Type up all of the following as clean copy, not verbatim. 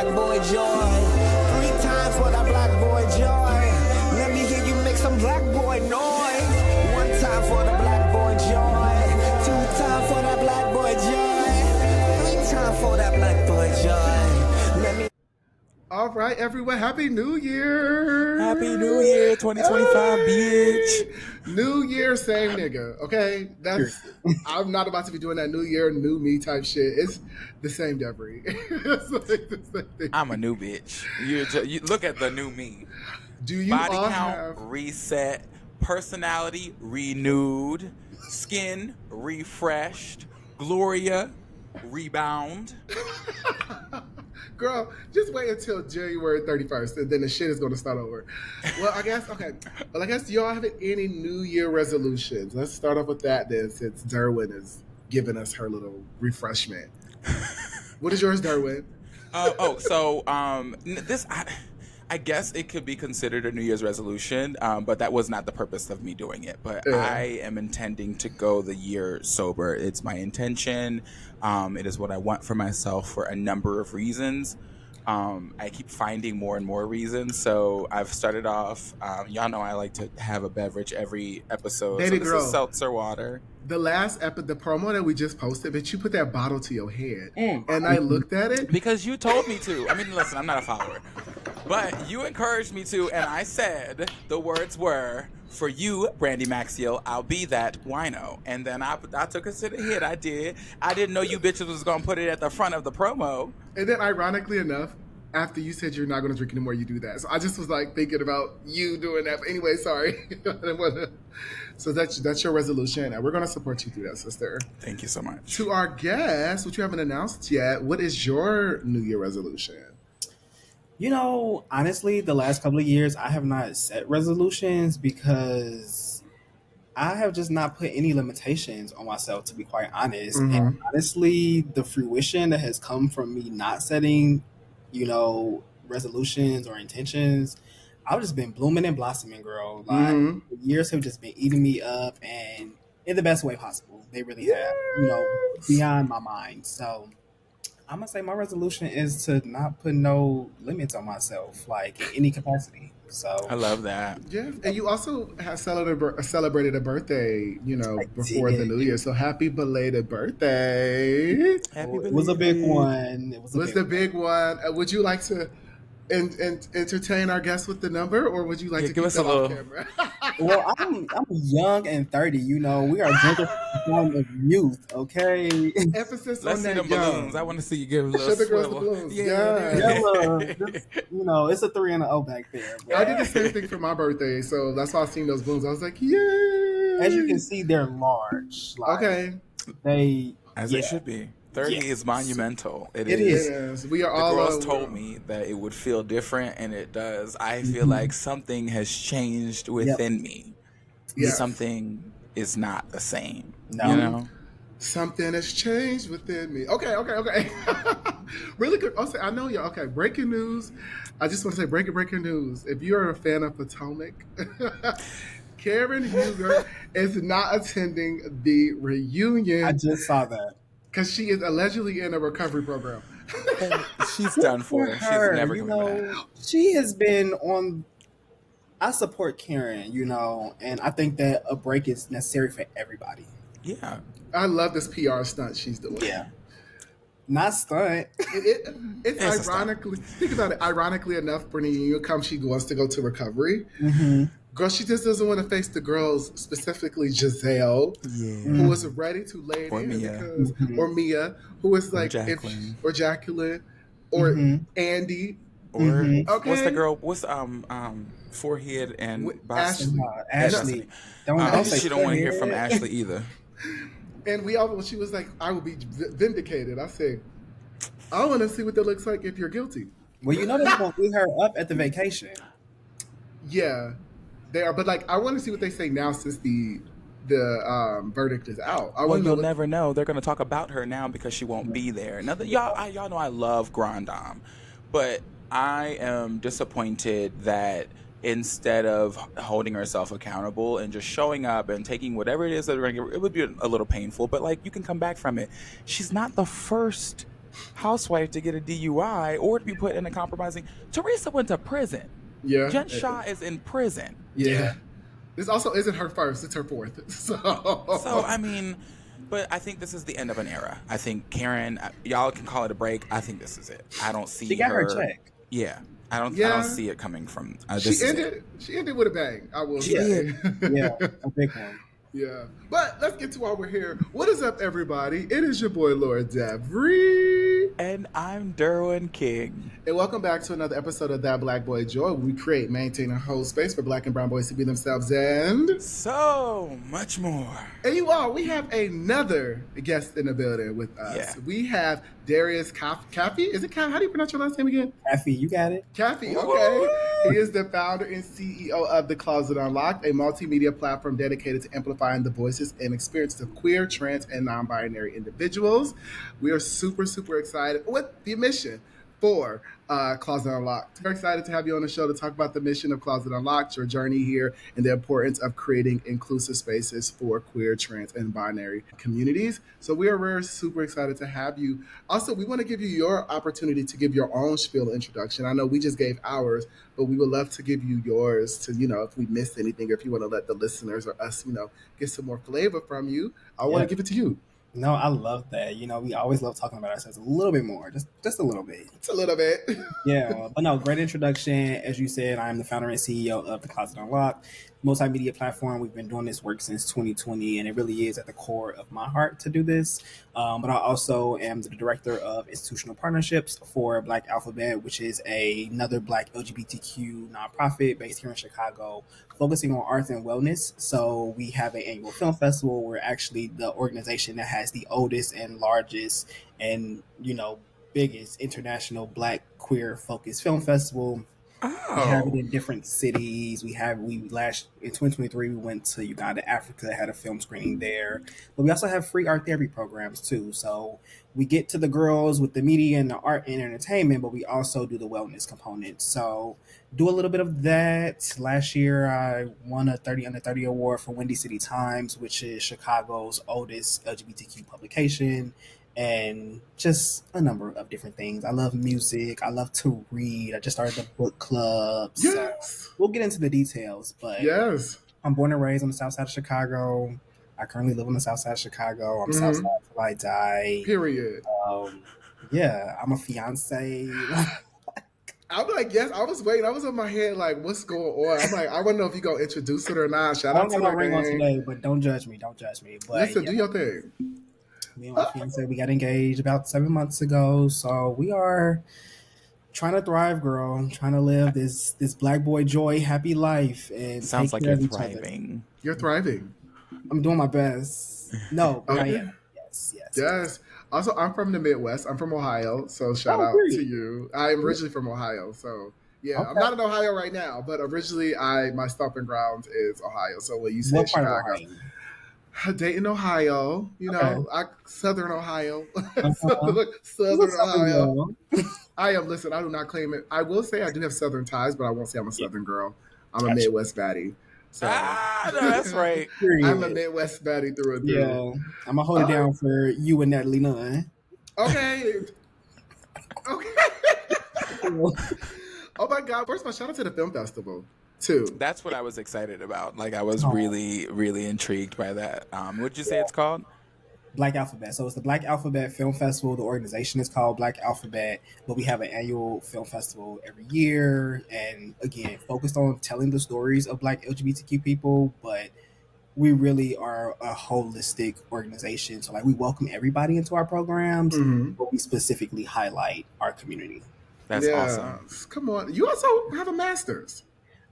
black boy joy. 3 times for that black boy joy. Let me hear you make some black boy noise. 1 time for the black boy joy. 2 times for that black boy joy. 3 times for that black boy joy. Let me. All right, everyone. Happy New Year. Happy New Year 2025, bitch. New Year, same nigga. Okay, I'm not about to be doing that New Year, new me type shit. It's the same Devery. It's like the same thing. I'm a new bitch. You look at the new me. Do you Body all count have reset, personality renewed, skin refreshed, Gloria rebound. Girl, just wait until January 31st and then the shit is going to start over. Well, I guess, okay. Well, I guess y'all have any New Year resolutions? Let's start off with that then, since Derwin is giving us her little refreshment. What is yours, Derwin? I guess it could be considered a New Year's resolution, but that was not the purpose of me doing it. But I am intending to go the year sober. It's my intention. It is what I want for myself for a number of reasons. I keep finding more and more reasons. So I've started off, y'all know I like to have a beverage every episode. Baby so this girl. is seltzer water. The last the promo that we just posted, but you put that bottle to your head. And I looked at it. Because you told me to. I mean, listen, I'm not a follower. But you encouraged me to, and I said, the words were, for you, Brandy Maxiel, I'll be that wino. And then I took it to the head. I did. I didn't know you bitches was going to put it at the front of the promo. And then ironically enough, after you said you're not going to drink anymore, you do that. So I just was like thinking about you doing that. But anyway, sorry. So that's your resolution, and we're going to support you through that, sister. Thank you so much. To our guests, which you haven't announced yet, what is your New Year resolution? You know, honestly, the last couple of years, I have not set resolutions because I have just not put any limitations on myself, to be quite honest. Mm-hmm. And honestly, the fruition that has come from me not setting, resolutions or intentions, I've just been blooming and blossoming, girl. Like, the years have just been eating me up, and in the best way possible. They really have, beyond my mind. So I'm going to say my resolution is to not put no limits on myself, like in any capacity. So I love that. Yeah, and you also have celebrated a birthday, before the New Year. So happy belated birthday! It was a big one. It was the big one. Would you like to entertain our guests with the number, or would you like to give keep us that a little off camera? Well, I'm young and 30. We are drinking form of youth. Okay. Emphasis Let's on see that the balloons. I want to see you give a little Show the girls the swivel. balloons. It's a 3 and an O back there. But I did the same thing for my birthday, so that's why I seen those balloons. I was like, yay! as you can see, they're large. Like, Okay. they should be. 30 is monumental. It is. Yes, we are The all girls told me that it would feel different, and it does. I feel like something has changed within me. Yes. Something is not the same. No. Something has changed within me. Okay. Really good. Also, I know y'all. Okay, breaking news. I just want to say breaking news. If you're a fan of Potomac, Karen Huger is not attending the reunion. I just saw that. Because she is allegedly in a recovery program. She's done for. She's never coming back. She has been on. I support Karen, and I think that a break is necessary for everybody. Yeah. I love this PR stunt she's doing. Yeah. Not stunt. It's ironically, think about it, ironically enough, when you come, she wants to go to recovery. Mm-hmm. Girl, she just doesn't want to face the girls, specifically Giselle, who was ready to lay it Or in. Mia. Or Mia, who was like, Jacqueline. or Jacqueline, or Andy. Or what's the girl? What's forehead and Ashley. Ashley. She don't want to hear from Ashley either. And she was like, I will be vindicated. I said, I want to see what that looks like if you're guilty. Well, they're going to beat her up at the vacation. Yeah, they are. But I want to see what they say now since the verdict is out. You'll never know. They're going to talk about her now because she won't be there. Now, y'all know I love Grand Dame, but I am disappointed that instead of holding herself accountable and just showing up and taking whatever it is that it would be a little painful, but you can come back from it. She's not the first housewife to get a DUI or to be put in a compromising. Teresa went to prison. Yeah. Jen Shaw is in prison. Yeah. This also isn't her first; it's her fourth. So I mean, but I think this is the end of an era. I think Karen, y'all can call it a break. I think this is it. I don't see She got her her check. Yeah, I don't see it coming from. She ended with a bang. I will say. Yeah, a big one. Yeah, but let's get to why we're here. What is up, everybody? It is your boy Lord Devery, and I'm Derwin King, and welcome back to another episode of That Black Boy Joy, where we create, maintain, and hold space for Black and brown boys to be themselves and so much more. And you all, we have another guest in the building with us. Yeah. We have Darius Caffey. Is it Caffey? How do you pronounce your last name again? Caffey, you got it. Caffey, okay. He is the founder and CEO of The Closet Unlocked, a multimedia platform dedicated to amplifying the voices and experiences of queer, trans, and non-binary individuals. We are super, super excited with the mission for Closet Unlocked. We're excited to have you on the show to talk about the mission of Closet Unlocked, your journey here, and the importance of creating inclusive spaces for queer, trans, and binary communities. So we're super excited to have you. Also, we want to give you your opportunity to give your own spiel introduction. I know we just gave ours, but we would love to give you yours to, if we missed anything, or if you want to let the listeners or us, get some more flavor from you. I want to give it to you. No, I love that. We always love talking about ourselves a little bit more, just a little bit. It's a little bit. Yeah, but no, great introduction. As you said, I'm the founder and CEO of The Closet Unlocked, multimedia platform. We've been doing this work since 2020, and it really is at the core of my heart to do this. But I also am the director of institutional partnerships for Black Alphabet, which is another Black LGBTQ nonprofit based here in Chicago, focusing on arts and wellness. So we have an annual film festival. We're actually the organization that has the oldest and largest and, biggest international Black queer focused film festival. Oh. We have it in different cities. In 2023 we went to Uganda, Africa, had a film screening there. But we also have free art therapy programs too. So we get to the girls with the media and the art and entertainment, but we also do the wellness component. So do a little bit of that. Last year I won a 30 under 30 award for Windy City Times, which is Chicago's oldest LGBTQ publication. And just a number of different things. I love music. I love to read. I just started the book club. Yes. So we'll get into the details. But yes, I'm born and raised on the south side of Chicago. I currently live on the south side of Chicago. I'm south side till I die. Period. Yeah, I'm a fiance. I'm like, yes, I was waiting. I was in my head like, what's going on? I'm like, I want to know if you're going to introduce it or not. Shout out to my ring on today, but don't judge me. Don't judge me. But listen, do your thing. Me and my fiance, we got engaged about 7 months ago. So we are trying to thrive, girl. Trying to live this Black boy joy, happy life. And sounds like you're thriving. You're thriving. I'm doing my best. No, but I am. Yes. Also, I'm from the Midwest. I'm from Ohio. So shout out to you. I'm originally from Ohio. So yeah, okay. I'm not in Ohio right now, but originally my stomping grounds is Ohio. So when you say Chicago, Dayton, Ohio, Southern Ohio. Southern Ohio. I do not claim it. I will say I do have Southern ties, but I won't say I'm a Southern girl. I'm a Midwest baddie. So. No, that's right. I'm a Midwest baddie through and through. Yeah, I'm going to hold it down for you and Natalie Nunn. Okay. Oh my God. First of all, shout out to the film festival. Too. That's what I was excited about. Like I was really, really intrigued by that. What'd you say it's called? Black Alphabet. So it's the Black Alphabet Film Festival. The organization is called Black Alphabet, but we have an annual film festival every year. And again, focused on telling the stories of Black LGBTQ people, but we really are a holistic organization. So like we welcome everybody into our programs, but we specifically highlight our community. That's awesome. Come on. You also have a master's.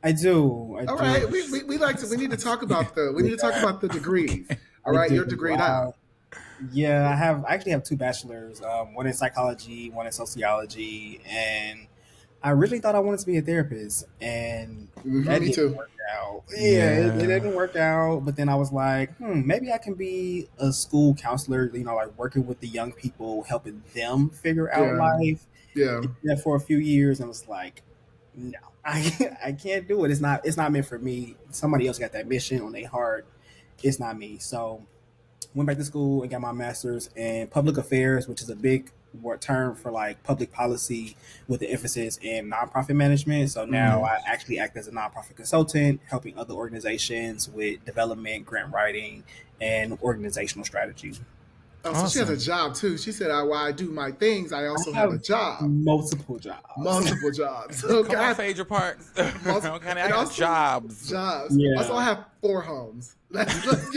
I do. All right, we need to talk about the degrees. All right, you're degreed out. Yeah, I actually have 2 bachelors, one in psychology, one in sociology, and I originally thought I wanted to be a therapist, and that didn't work out. It didn't work out, but then I was like, maybe I can be a school counselor, like working with the young people, helping them figure out life. Yeah. I did that for a few years and was like, no. I can't do it. It's not meant for me. Somebody else got that mission on their heart. It's not me. So went back to school and got my master's in public affairs, which is a big term for like public policy with the emphasis in nonprofit management. So now I actually act as a nonprofit consultant, helping other organizations with development, grant writing, and organizational strategy. Oh, so she has a Awesome. job too. She said, while I do my things, I I also have a have job. multiple jobs. Multiple jobs. Okay. Come on, Phaedra Park. Multiple, Okay, I and got also jobs. jobs. Also, I Yeah. have 4 homes. Let's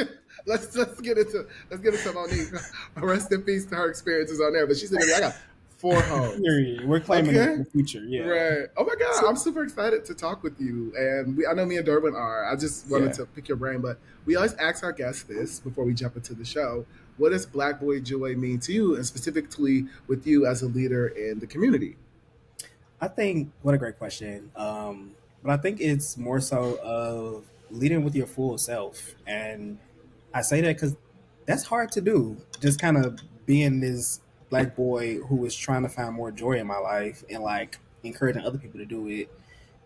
get into Monique. Rest in peace to her experiences on there. But she said to me, I got 4 homes. Period. We're claiming it for Okay. the future. Yeah. Right. Oh my God. So, I'm super excited to talk with you. And I know me and Derwin are. I just wanted Yeah. to pick your brain, but we always ask our guests this before we jump into the show. What does Black Boy Joy mean to you, and specifically with you as a leader in the community? I think what a great question. But I think it's more so of leading with your full self, and I say that because that's hard to do. Just kind of being this black boy who is trying to find more joy in my life and like encouraging other people to do it.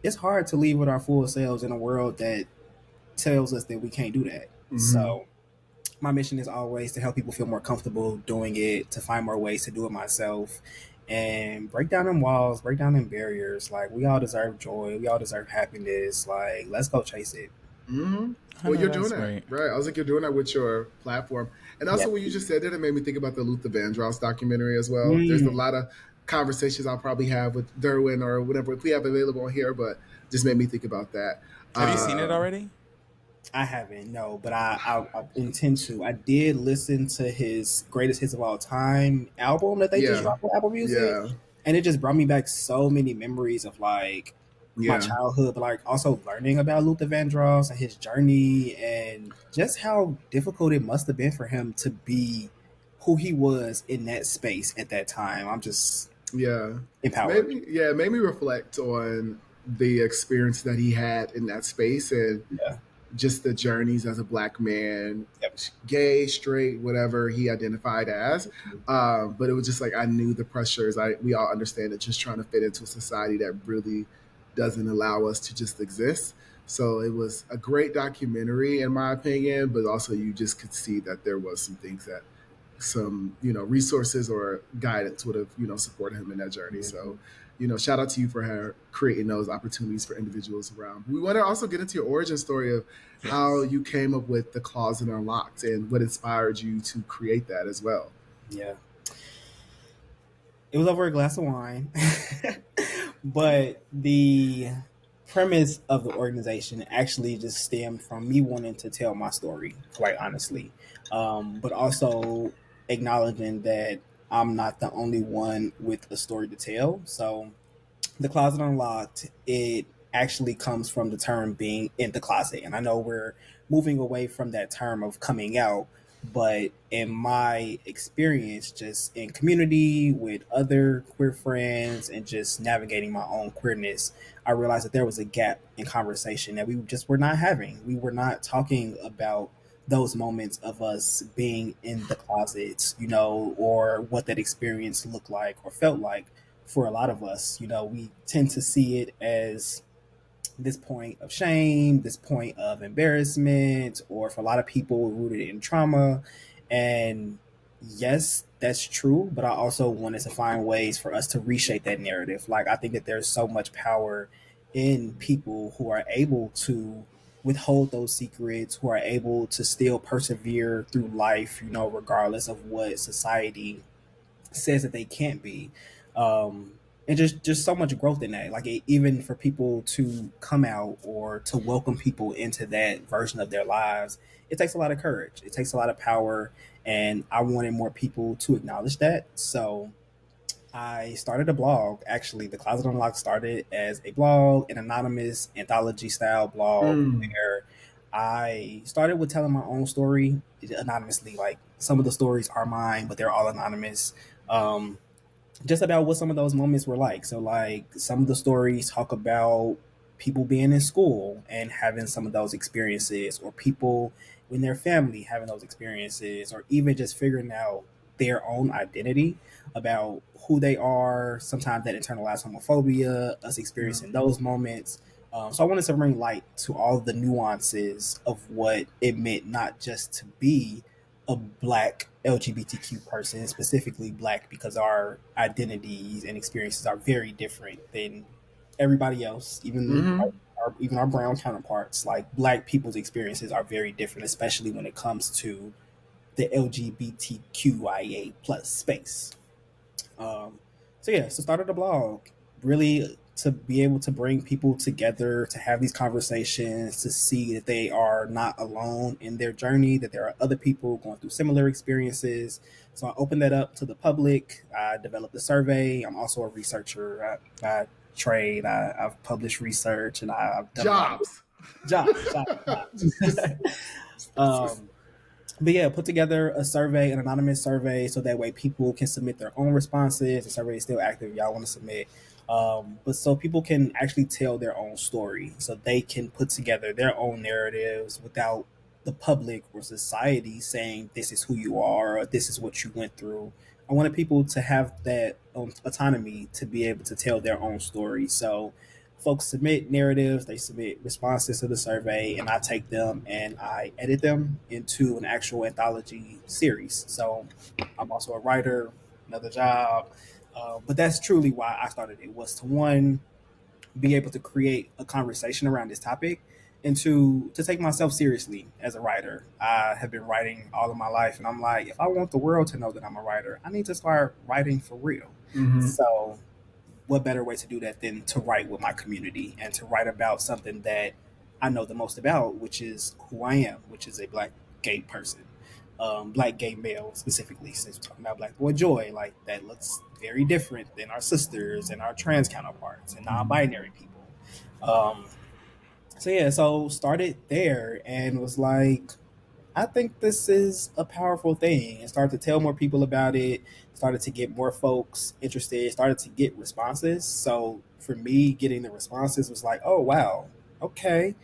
It's hard to lead with our full selves in a world that tells us that we can't do that. Mm-hmm. So my mission is always to help people feel more comfortable doing it, to find more ways to do it myself, and break down them walls, break down them barriers. Like we all deserve joy, we all deserve happiness. Like let's go chase it. Mm-hmm. I Well, know you're doing that's that, right. right? I was like, you're doing that with your platform, and Yeah. also when you just said that, it made me think about the Luther Vandross documentary as well. There's a Mm, lot of conversations I'll probably have with Derwin or whatever if we have available here, but just made me think about that. Have you seen it Um, already? I haven't, no, but I intend to. I did listen to his greatest hits of all time album that they just yeah, dropped on Apple Music, yeah, and it just brought me back so many memories of like my yeah. childhood, but like also learning about Luther Vandross and his journey and just how difficult it must have been for him to be who he was in that space at that time. I'm just Yeah. empowered. It made me reflect on the experience that he had in that space and Yeah. just the journeys as a black man, Yep. gay, straight, whatever he identified as. But it was just like I knew the pressures. We all understand that just trying to fit into a society that really doesn't allow us to just exist. So it was a great documentary in my opinion, but also you just could see that there was some things that some resources or guidance would have supported him in that journey. So shout out to you for creating those opportunities for individuals around. We want to also get into your origin story of how Yes. you came up with the Closet Unlocked and what inspired you to create that as well. Yeah. It was over a glass of wine. But the premise of the organization actually just stemmed from me wanting to tell my story, quite honestly. But also acknowledging that I'm not the only one with a story to tell. So the closet unlocked, it actually comes from the term being in the closet. And I know we're moving away from that term of coming out, but in my experience, just in community with other queer friends and just navigating my own queerness, I realized that there was a gap in conversation that we just were not having. We were not talking about those moments of us being in the closet, or what that experience looked like or felt like for a lot of us. We tend to see it as this point of shame, this point of embarrassment, or for a lot of people rooted in trauma. And yes, that's true, but I also wanted to find ways for us to reshape that narrative. Like, I think that there's so much power in people who are able to withhold those secrets, who are able to still persevere through life, regardless of what society says that they can't be. And just so much growth in that, like even for people to come out or to welcome people into that version of their lives, it takes a lot of courage, it takes a lot of power, and I wanted more people to acknowledge that. So I started a blog. Actually, the Closet Unlocked started as a blog, an anonymous anthology style blog Mm. where I started with telling my own story anonymously. Like some of the stories are mine, but they're all anonymous. Um, just about what some of those moments were like. So, like, some of the stories talk about people being in school and having some of those experiences, or people in their family having those experiences, or even just figuring out their own identity about who they are. Sometimes that internalized homophobia, us Yeah. experiencing those moments. So I wanted to bring light to all the nuances of what it meant not just to be a Black LGBTQ person, specifically Black, because our identities and experiences are very different than everybody else, even our brown counterparts. Like Black people's experiences are very different, especially when it comes to the LGBTQIA plus space. Um, so started a blog really to be able to bring people together, to have these conversations, to see that they are not alone in their journey, that there are other people going through similar experiences. So I opened that up to the public. I developed a survey. I'm also a researcher. I trade. I've published research, and I've done Jobs. jobs. um, but yeah, put together a survey, an anonymous survey, so that way people can submit their own responses. The survey is still active. Y'all want to submit, but so people can actually tell their own story, so they can put together their own narratives without the public or society saying this is who you are or this is what you went through. I wanted people to have that autonomy to be able to tell their own story. So folks submit narratives, they submit responses to the survey, and I take them and I edit them into an actual anthology series. So I'm also a writer, another job, but that's truly why I started it, was to one, be able to create a conversation around this topic, and to take myself seriously as a writer. I have been writing all of my life, and I'm like, if I want the world to know that I'm a writer, I need to start writing for real. So what better way to do that than to write with my community and to write about something that I know the most about, which is who I am, which is a Black gay person, Black gay male specifically, since we're talking about Black boy joy, like that looks very different than our sisters and our trans counterparts and non-binary people. So started there and was like, I think this is a powerful thing, and started to tell more people about it, started to get more folks interested, started to get responses. So for me, getting the responses was like, oh, wow, okay.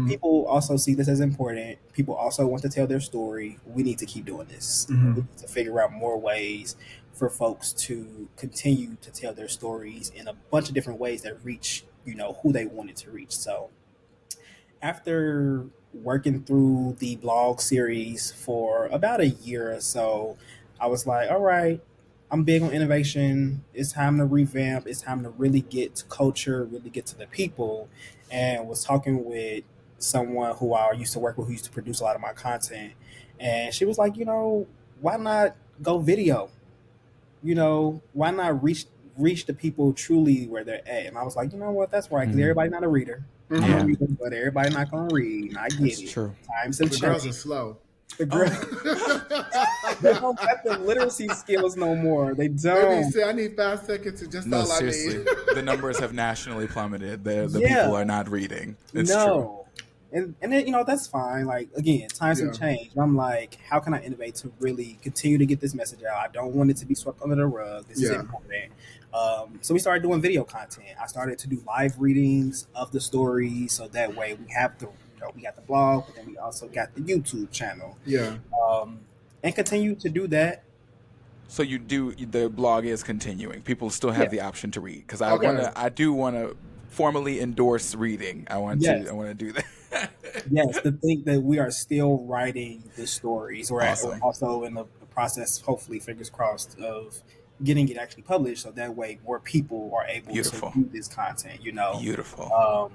People also see this as important. People also want to tell their story. We need to keep doing this. We need to figure out more ways for folks to continue to tell their stories in a bunch of different ways that reach, who they wanted to reach. So after working through the blog series for about a year or so, I was like, all right, I'm big on innovation. It's time to revamp. It's time to really get to culture, really get to the people. And was talking with someone who I used to work with, who used to produce a lot of my content. And she was like, why not go video? Why not reach the people truly where they're at? And I was like, you know what, that's right, because everybody's not a reader. I'm a reader, but everybody not gonna read. And I get That's it. true. Times have The changed. girls are slow. The girls, they don't got the literacy skills no more. They don't. Baby, see, I need 5 seconds to just No, all seriously. I need. The numbers have nationally plummeted. The Yeah. people are not reading. It's true. No. And then, that's fine. Like, again, times have changed. I'm like, how can I innovate to really continue to get this message out? I don't want it to be swept under the rug. This is important. So we started doing video content. I started to do live readings of the stories, so that way we have we got the blog, but then we also got the YouTube channel. Yeah. And continue to do that. So the blog is continuing. People still have the option to read, because I do want to formally endorse reading. I want to do that. Yes, to think that we are still writing the stories. We're Awesome. also in the process, hopefully, fingers crossed, of getting it actually published, so that way more people are able Beautiful. to view this content. Beautiful.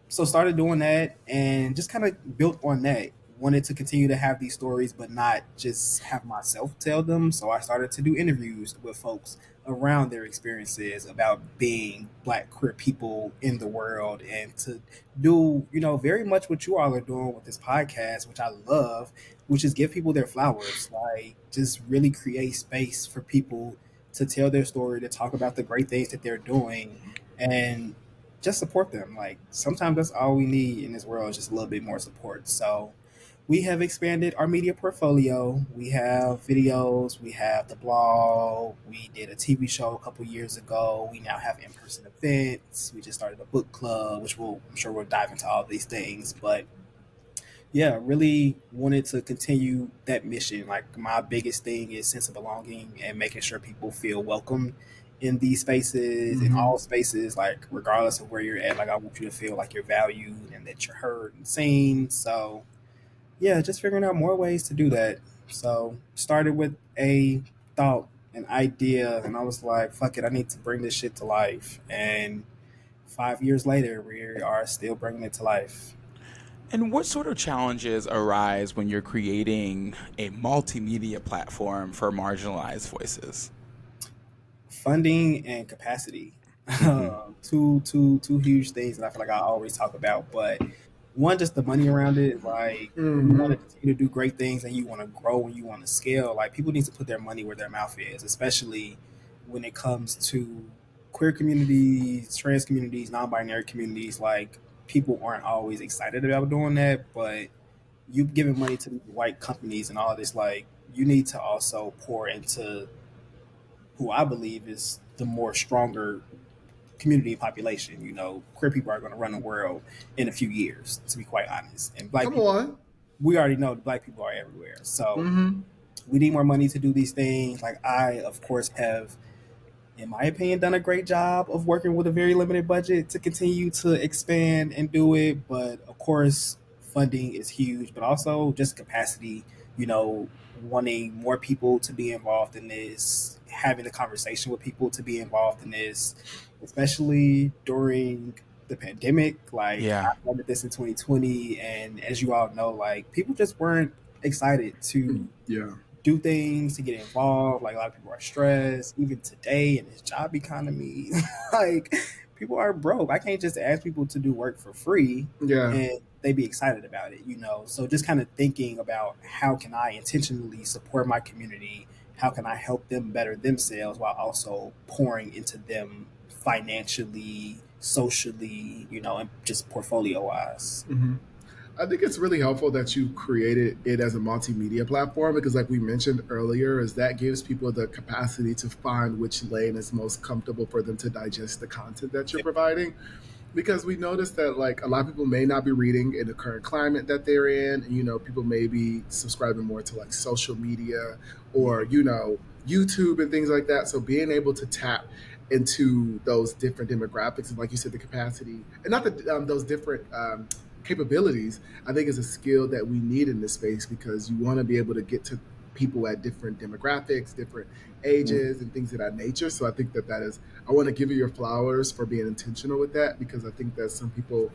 So started doing that and just kind of built on that. Wanted to continue to have these stories, but not just have myself tell them. So I started to do interviews with folks around their experiences about being Black queer people in the world, and to do, very much what you all are doing with this podcast, which I love, which is give people their flowers. Like, just really create space for people to tell their story, to talk about the great things that they're doing, and just support them. Like, sometimes that's all we need in this world, is just a little bit more support. So we have expanded our media portfolio. We have videos, we have the blog, we did a TV show a couple years ago. We now have in-person events. We just started a book club, which I'm sure we'll dive into all these things. But yeah, really wanted to continue that mission. Like, my biggest thing is sense of belonging and making sure people feel welcome in these spaces, in all spaces, like regardless of where you're at. Like, I want you to feel like you're valued and that you're heard and seen. So yeah, just figuring out more ways to do that. So started with a thought, an idea, and I was like, fuck it, I need to bring this shit to life. And 5 years later, we are still bringing it to life. And what sort of challenges arise when you're creating a multimedia platform for marginalized voices? Funding and capacity. Mm-hmm. Two huge things that I feel like I always talk about. But one, just the money around it. Like, when you want Mm-hmm. to continue to do great things and you want to grow and you want to scale, like, people need to put their money where their mouth is, especially when it comes to queer communities, trans communities, non-binary communities. Like, people aren't always excited about doing that, but you giving money to white companies and all this, like, you need to also pour into who I believe is the more stronger community population. You know, queer people are going to run the world in a few years, to be quite honest. And black Come people, on. we already know that black people are everywhere. So Mm-hmm. we need more money to do these things. Like, I, of course, have, in my opinion, done a great job of working with a very limited budget to continue to expand and do it. But of course, funding is huge, but also just capacity, you know, wanting more people to be involved in this, having a conversation with people to be involved in this, especially during the pandemic. Like, I Yeah. started this in 2020, and as you all know, like, people just weren't excited to Yeah. do things, to get involved. Like, a lot of people are stressed. Even today in this job economy, like, people are broke. I can't just ask people to do work for free Yeah. and they be excited about it, you know? So just kind of thinking about how can I intentionally support my community? How can I help them better themselves while also pouring into them financially, socially, you know, and just portfolio wise. Mm-hmm. I think it's really helpful that you created it as a multimedia platform because, like we mentioned earlier, is that gives people the capacity to find which lane is most comfortable for them to digest the content that you're providing. Because we noticed that like a lot of people may not be reading in the current climate that they're in. You know, people may be subscribing more to like social media or YouTube and things like that. So being able to tap into those different demographics and like you said, the capacity and not the those different capabilities, I think is a skill that we need in this space because you want to be able to get to people at different demographics, different ages, and things of that nature. So I think that is. I want to give you your flowers for being intentional with that because I think that some people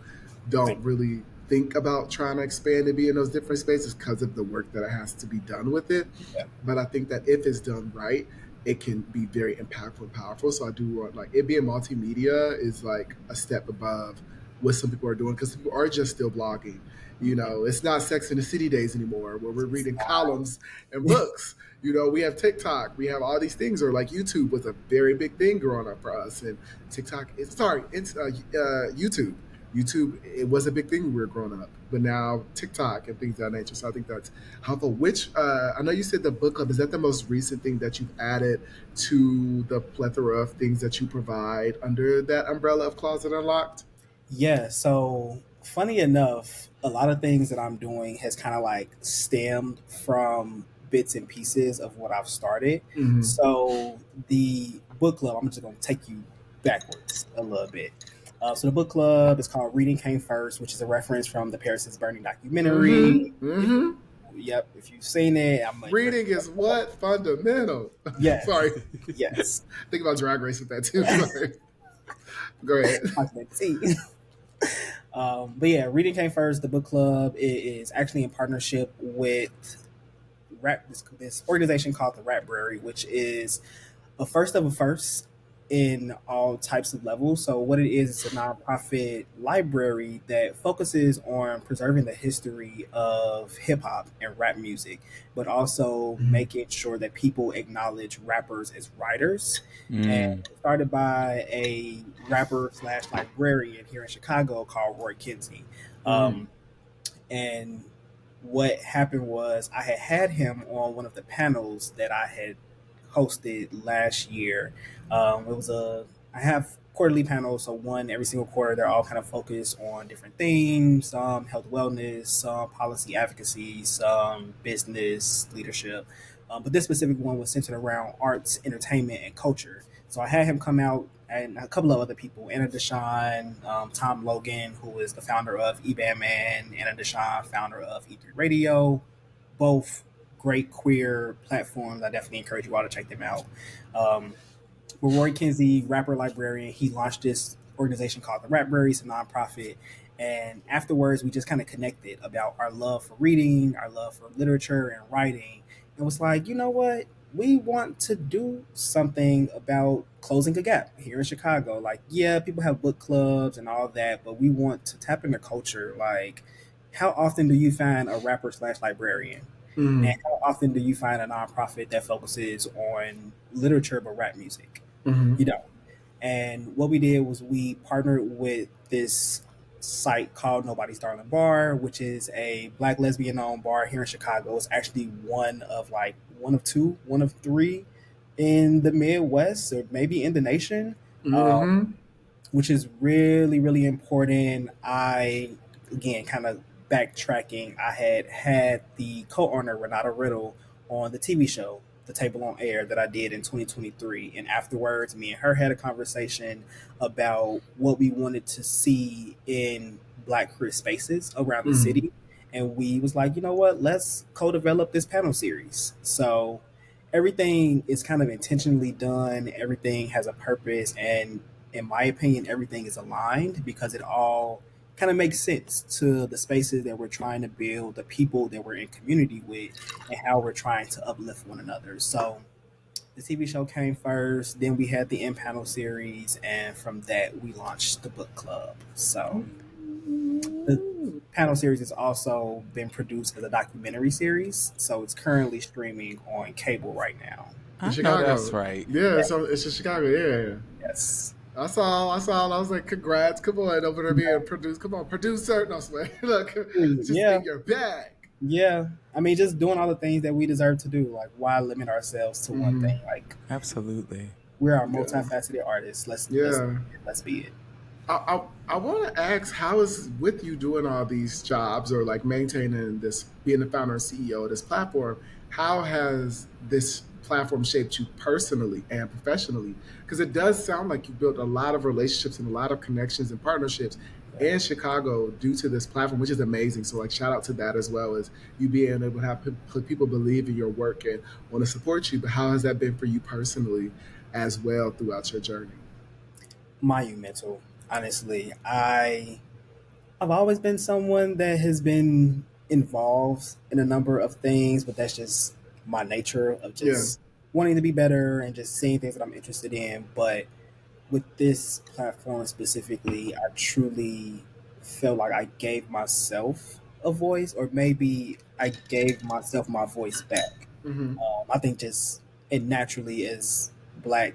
don't Thank really think about trying to expand and be in those different spaces because of the work that has to be done with it. you. But I think that if it's done right, it can be very impactful and powerful. So I do want like it being multimedia is like a step above what some people are doing because people are just still blogging. You know, it's not Sex in the City days anymore where we're reading columns and books. You know, we have TikTok, we have all these things, or like YouTube was a very big thing growing up for us. And TikTok, it's YouTube. YouTube, it was a big thing when we were growing up, but now TikTok and things of that nature. So I think that's helpful. Which I know you said the book club is that the most recent thing that you've added to the plethora of things that you provide under that umbrella of Closet Unlocked. Yeah, so funny enough, a lot of things that I'm doing has kind of like stemmed from bits and pieces of what I've started. Mm-hmm. So the book club, I'm just going to take you backwards a little bit. So the book club is called Reading Came First, which is a reference from the Paris is Burning documentary. Mm-hmm. If Mm-hmm. Yep, if you've seen it, I'm like, Reading is what fundamental. yes, Sorry, yes. think about Drag Race with that too. Sorry, go ahead. But yeah, Reading Came First. The book club is actually in partnership with this organization called the Rapbrary, which is a first of a first in all types of levels. So what it is, it's a nonprofit library that focuses on preserving the history of hip hop and rap music, but also making sure that people acknowledge rappers as writers. And Mm. started by a rapper slash librarian here in Chicago called Roy Kinsey. Um, and what happened was I had him on one of the panels that I had hosted last year. It was I have quarterly panels, so one every single quarter. They're all kind of focused on different themes: some health wellness, some policy advocacy, some business leadership. But this specific one was centered around arts, entertainment, and culture. So I had him come out and a couple of other people, Anna Deshawn, Tom Logan, who is the founder of eBandman, Anna Deshawn, founder of E3 Radio, both great queer platforms. I definitely encourage you all to check them out. Um, but Roy Kinsey, rapper librarian, he launched this organization called the Rapberry. It's a nonprofit. And afterwards, we just kind of connected about our love for reading, our love for literature and writing. And was like, you know what? We want to do something about closing a gap here in Chicago. Like, yeah, people have book clubs and all that, but we want to tap into culture. Like, how often do you find a rapper slash librarian? And Mm-hmm. how often do you find a nonprofit that focuses on literature but rap music? Mm-hmm. You know. And what we did was we partnered with this site called Nobody's Darling Bar, which is a black lesbian owned bar here in Chicago. It's actually one of two, one of three in the Midwest or maybe in the nation. Um, Mm-hmm. which is really, really important. I, again, kind of backtracking, I had the co owner, Renata Riddle, on the TV show, The Table on Air, that I did in 2023. And afterwards, me and her had a conversation about what we wanted to see in Black queer spaces around the Mm-hmm. city. And we was like, you know what, let's co develop this panel series. So everything is kind of intentionally done, everything has a purpose, and in my opinion, everything is aligned because it all kind of makes sense to the spaces that we're trying to build, the people that we're in community with, and how we're trying to uplift one another. So the TV show came first, then we had the in panel series, and from that, we launched the book club. So the panel series has also been produced as a documentary series. So it's currently streaming on cable right now. In I know that's Chicago. right. Yeah, Yeah. so it's in Chicago, yeah. Yes. I was like, congrats, come on, over there being produced. Come on, producer. No, swear. Look, it's just Yeah. in your bag. Yeah, I mean, just doing all the things that we deserve to do. Like, why limit ourselves to one Mm-hmm. thing? Like, Absolutely. we're our Yeah. multifaceted artists. Yeah. Let's be it. I want to ask, how is with you doing all these jobs or like maintaining this, being the founder and CEO of this platform, how has this platform shaped you personally and professionally? Because it does sound like you built a lot of relationships and a lot of connections and partnerships Yeah. in Chicago due to this platform, which is amazing. So like shout out to that as well as you being able to have people believe in your work and want to support you. But how has that been for you personally as well throughout your journey? Monumental. Honestly, I've always been someone that has been involved in a number of things, but that's just my nature of Yeah. just wanting to be better and just seeing things that I'm interested in. But with this platform specifically, I truly felt like I gave myself a voice, or maybe I gave myself my voice back. Mm-hmm. I think just it naturally as black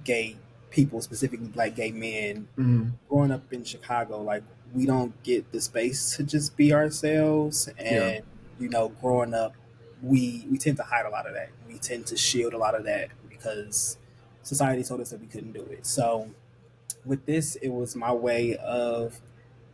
gay people, specifically black gay men, Mm-hmm. growing up in Chicago, like we don't get the space to just be ourselves. Yeah. And growing up, we tend to hide a lot of that. We tend to shield a lot of that because society told us that we couldn't do it. So with this, it was my way of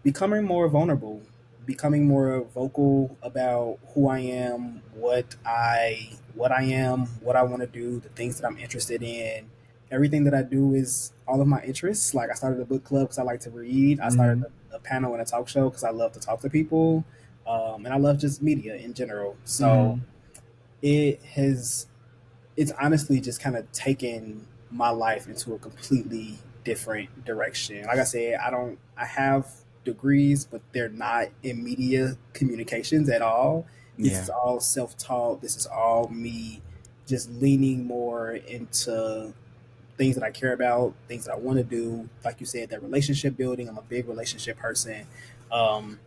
becoming more vulnerable, becoming more vocal about who I am, what I am, what I want to do, the things that I'm interested in. Everything that I do is all of my interests. Like I started a book club because I like to read. I started Mm-hmm. a panel and a talk show because I love to talk to people, and I love just media in general. So Mm-hmm. it has it's honestly just kind of taken my life into a completely different direction. Like I said, I have degrees, but they're not in media communications at all. This is Yeah. all self-taught. This is all me just leaning more into things that I care about, things that I want to do. Like you said, that relationship building. I'm a big relationship person. Um,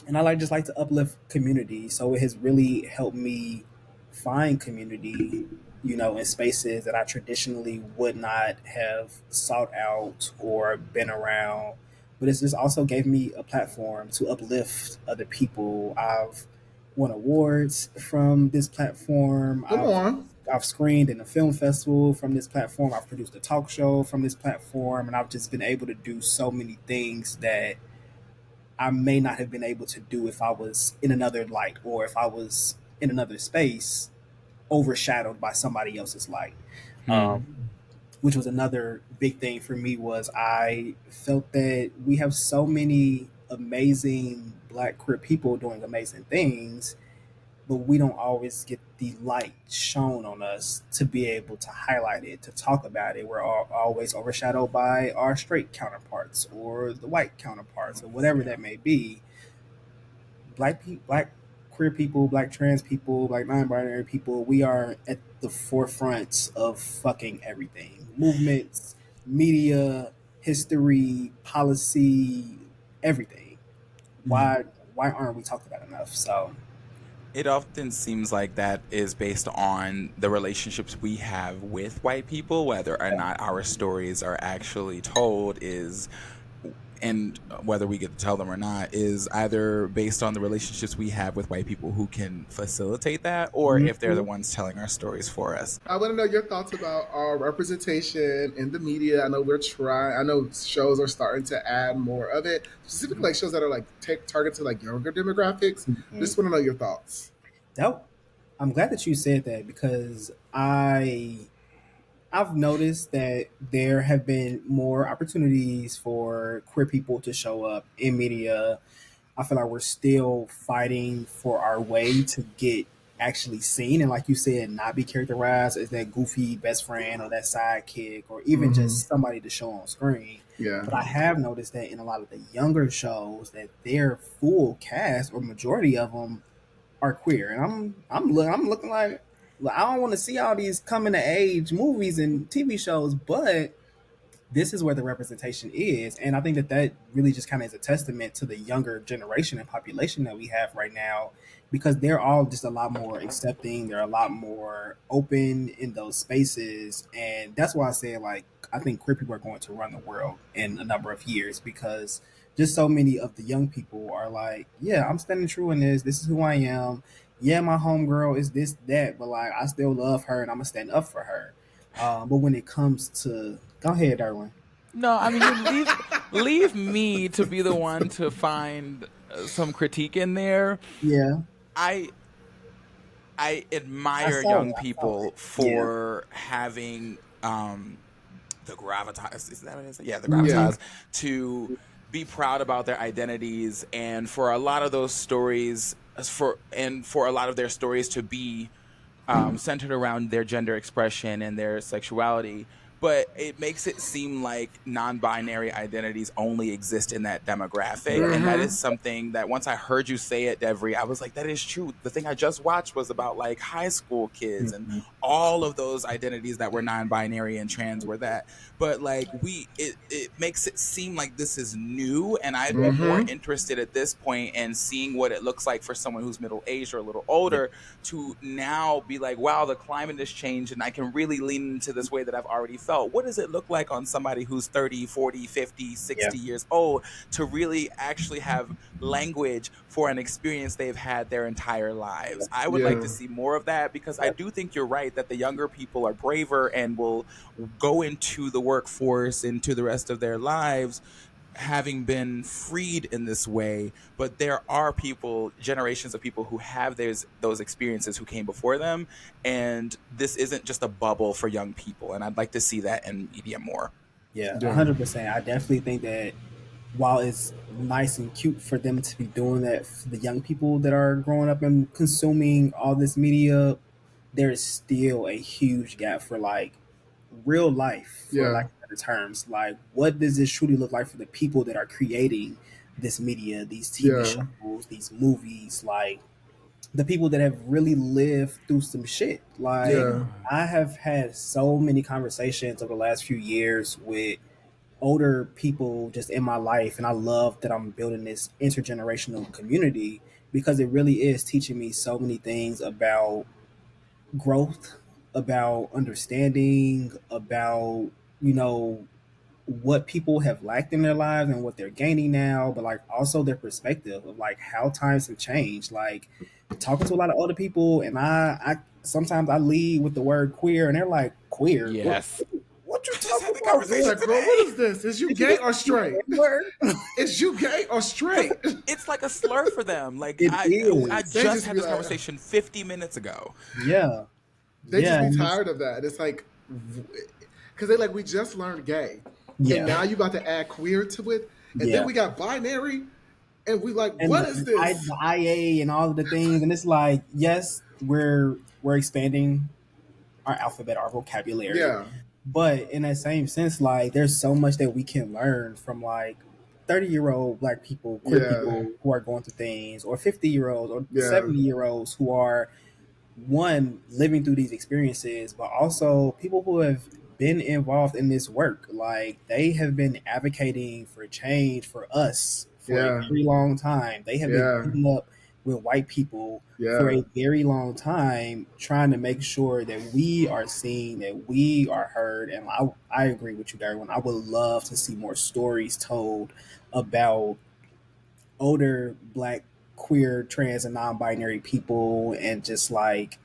and I just like to uplift community. So it has really helped me find community, in spaces that I traditionally would not have sought out or been around. But it's just also gave me a platform to uplift other people. I've won awards from this platform. Come on. I've screened in a film festival from this platform. I've produced a talk show from this platform, and I've just been able to do so many things that I may not have been able to do if I was in another light or if I was in another space overshadowed by somebody else's light. Um, Hmm. which was another big thing for me was I felt that we have so many amazing black queer people doing amazing things, but we don't always get the light shown on us to be able to highlight it, to talk about it. We're always overshadowed by our straight counterparts or the white counterparts or whatever that may be. Black queer people, black trans people, black non-binary people, we are at the forefront of fucking everything. Movements, media, history, policy, everything. Why aren't we talked about enough? So It often seems like that is based on the relationships we have with white people, whether or not our stories are actually told is, and whether we get to tell them or not, is either based on the relationships we have with white people who can facilitate that, or if they're the ones telling our stories for us. I want to know your thoughts about our representation in the media. I know we're trying. I know shows are starting to add more of it, specifically like shows that are like targeted to like younger demographics. Just want to know your thoughts. I'm glad that you said that because I've noticed that there have been more opportunities for queer people to show up in media. I feel like we're still fighting for our way to get actually seen and, like you said, not be characterized as that goofy best friend or that sidekick or even just somebody to show on screen. Yeah. But I have noticed that in a lot of the younger shows that their full cast or majority of them are queer, and I'm looking like I don't want to see all these coming to age movies and TV shows, but this is where the representation is. And I think that really just kind of is a testament to the younger generation and population that we have right now, because they're all just a lot more accepting. They're a lot more open in those spaces. And that's why I say, like, I think queer people are going to run the world in a number of years, because just so many of the young people are like, yeah, I'm standing true in this. This is who I am. Yeah, my homegirl is this, that, but like, I still love her and I'm going to stand up for her. But when it comes to, go ahead, Derwin. No, I mean, you leave me to be the one to find some critique in there. Yeah. I admire young people for having the gravitas. Is that what it is? Yeah, the gravitas to be proud about their identities, and for a lot of those stories, for a lot of their stories to be centered around their gender expression and their sexuality. But it makes it seem like non-binary identities only exist in that demographic. And that is something that once I heard you say it, Devery, I was like, that is true. The thing I just watched was about like high school kids and all of those identities that were non-binary and trans were that. But like it makes it seem like this is new. And I'd be more interested at this point in seeing what it looks like for someone who's middle-aged or a little older to now be like, wow, the climate has changed and I can really lean into this way that I've already felt. What does it look like on somebody who's 30, 40, 50, 60 years old to really actually have language for an experience they've had their entire lives? I would like to see more of that, because I do think you're right that the younger people are braver and will go into the workforce, into the rest of their lives, having been freed in this way. But there are people, generations of people who have those experiences who came before them, and this isn't just a bubble for young people, and I'd like to see that in media more. Yeah, 100%. I definitely think that while it's nice and cute for them to be doing that for the young people that are growing up and consuming all this media, there is still a huge gap for like real life, for lack of better terms. Like, what does this truly look like for the people that are creating this media, these TV shows, these movies, like the people that have really lived through some shit? Like, I have had so many conversations over the last few years with older people just in my life, and I love that I'm building this intergenerational community, because it really is teaching me so many things about growth, about understanding, about, you know, what people have lacked in their lives and what they're gaining now, but like also their perspective of like how times have changed. Like, talking to a lot of older people, and I sometimes I lead with the word queer, and they're like, queer? Yes. What you talking about? Like, girl, what is this? Is you gay or straight? Is you gay or straight? It's like a slur for them. Like, I just had this conversation 50 minutes ago. Yeah. They just be tired of that. It's like, because they like, we just learned gay. And now you about to add queer to it. And then we got binary. And we like, and what is this? the IA and all of the things, and it's like, yes, we're expanding our alphabet, our vocabulary, Yeah, but in that same sense, like there's so much that we can learn from like 30-year-old black people, queer yeah, people who are going through things, or 50-year-olds or yeah. 70-year-olds who are one living through these experiences, but also people who have been involved in this work. Like they have been advocating for change for us for a Yeah, very long time. They have been yeah, putting up with white people for yeah. a very long time, trying to make sure that we are seen, that we are heard. And I agree with you, Darwin. I would love to see more stories told about older black, queer, trans, and non-binary people, and just like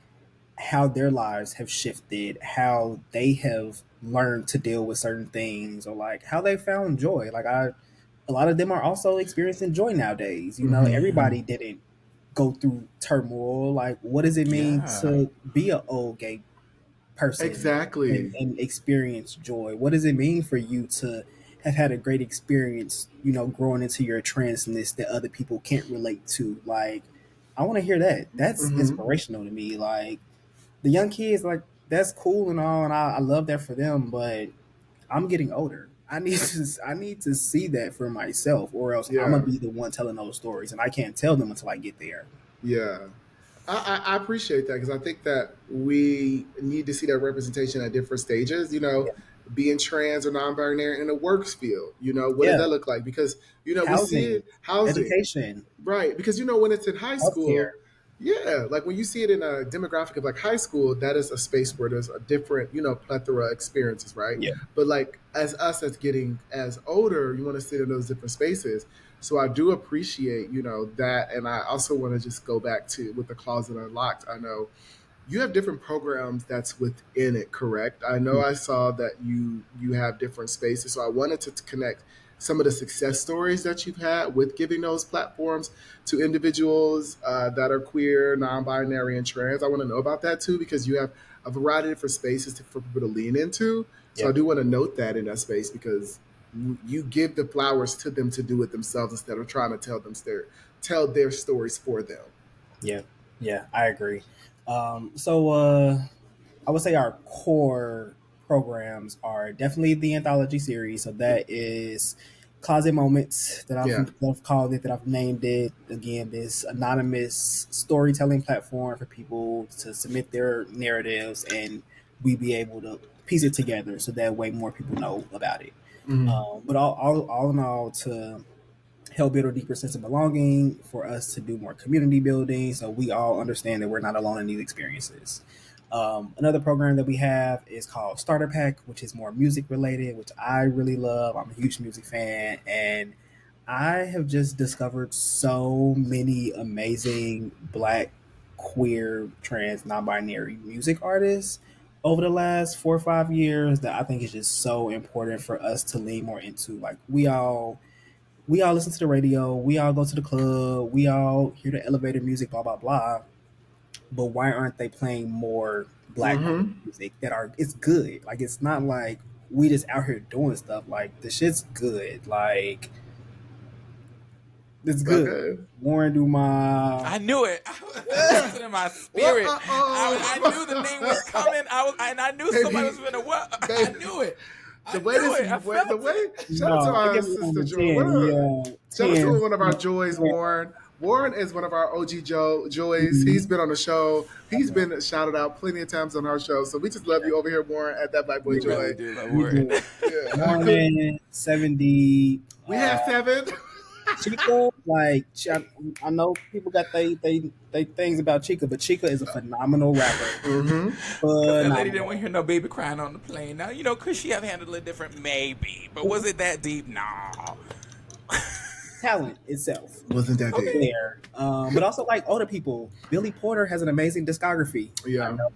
how their lives have shifted, how they have learned to deal with certain things, or like how they found joy. A lot of them are also experiencing joy nowadays. You know, Hmm. everybody didn't go through turmoil. Like, what does it mean Yeah. to be an old gay person Exactly. and experience joy? What does it mean for you to have had a great experience, you know, growing into your transness that other people can't relate to? Like, I want to hear that. That's Hmm. inspirational to me. Like, the young kids, like, that's cool and all, and I love that for them, but I'm getting older. I need to see that for myself, or else I'm gonna Yeah, be the one telling those stories, and I can't tell them until I get there. yeah. I appreciate that because I think that we need to see that representation at different stages. Being trans or non-binary in the works field. What does Yeah, that look like? Because we see housing, it housing. education, Right, because when it's in high healthcare. school, yeah, like when you see it in a demographic of like high school, that is a space where there's a different, plethora experiences, right? Yeah, But like as us as getting as older, you want to sit in those different spaces. So I do appreciate, that, and I also want to just go back to with the closet unlocked. I know you have different programs that's within it, correct? I know yeah, I saw that you have different spaces, so I wanted to connect some of the success stories that you've had with giving those platforms to individuals that are queer, non-binary, and trans. I want to know about that too because you have a variety of different spaces for people to lean into. So yeah, I do want to note that in that space because you give the flowers to them to do it themselves instead of trying to tell their stories for them. yeah, yeah. I agree. So I would say our core programs are definitely the anthology series. So that is Closet Moments Yeah. that I've called it, that I've named it. Again, this anonymous storytelling platform for people to submit their narratives, and we be able to piece it together so that way more people know about it. Mhm. But all in all, to help build a deeper sense of belonging, for us to do more community building, so we all understand that we're not alone in these experiences. Another program that we have is called Starter Pack, which is more music related, which I really love. I'm a huge music fan, and I have just discovered so many amazing black, queer, trans, non-binary music artists over the last 4 or 5 years that I think is just so important for us to lean more into. Like, we all listen to the radio, we all go to the club, we all hear the elevator music, blah blah blah. But why aren't they playing more black queer Mhm. music that are it's good? Like, it's not like we just out here doing stuff. Like, the shit's good. Like, it's good. Okay. Warren Dumas. I knew it. I felt it in my Well, spirit. I knew the name was coming. I knew somebody baby, was gonna what? I baby. knew it. I The way knew this, it. I the felt way. it. Shout out to No, I our give it one sister to Joy. 10. Yeah, Shout out 10. to one of our Yeah, joys, yeah. Warren. Warren is one of our OG joys. He's Mhm. been on the show. He's Okay. been shouted out plenty of times on our show. So we just love you over here, Warren, at that Black Boy We Joy. really do love We Warren. do. Yeah. Morning, 70. We have seven. Chica, like, I know people got they things about Chica, but Chica is a phenomenal rapper. Mm-hmm. Because that lady didn't want to Phenomenal hear no baby crying on the plane. Now, could she have handled it different? Maybe. But was it that deep? No. talent itself Wasn't that is deep? Okay. there. But also, like, older people, Billy Porter has an amazing discography. I Yeah. know,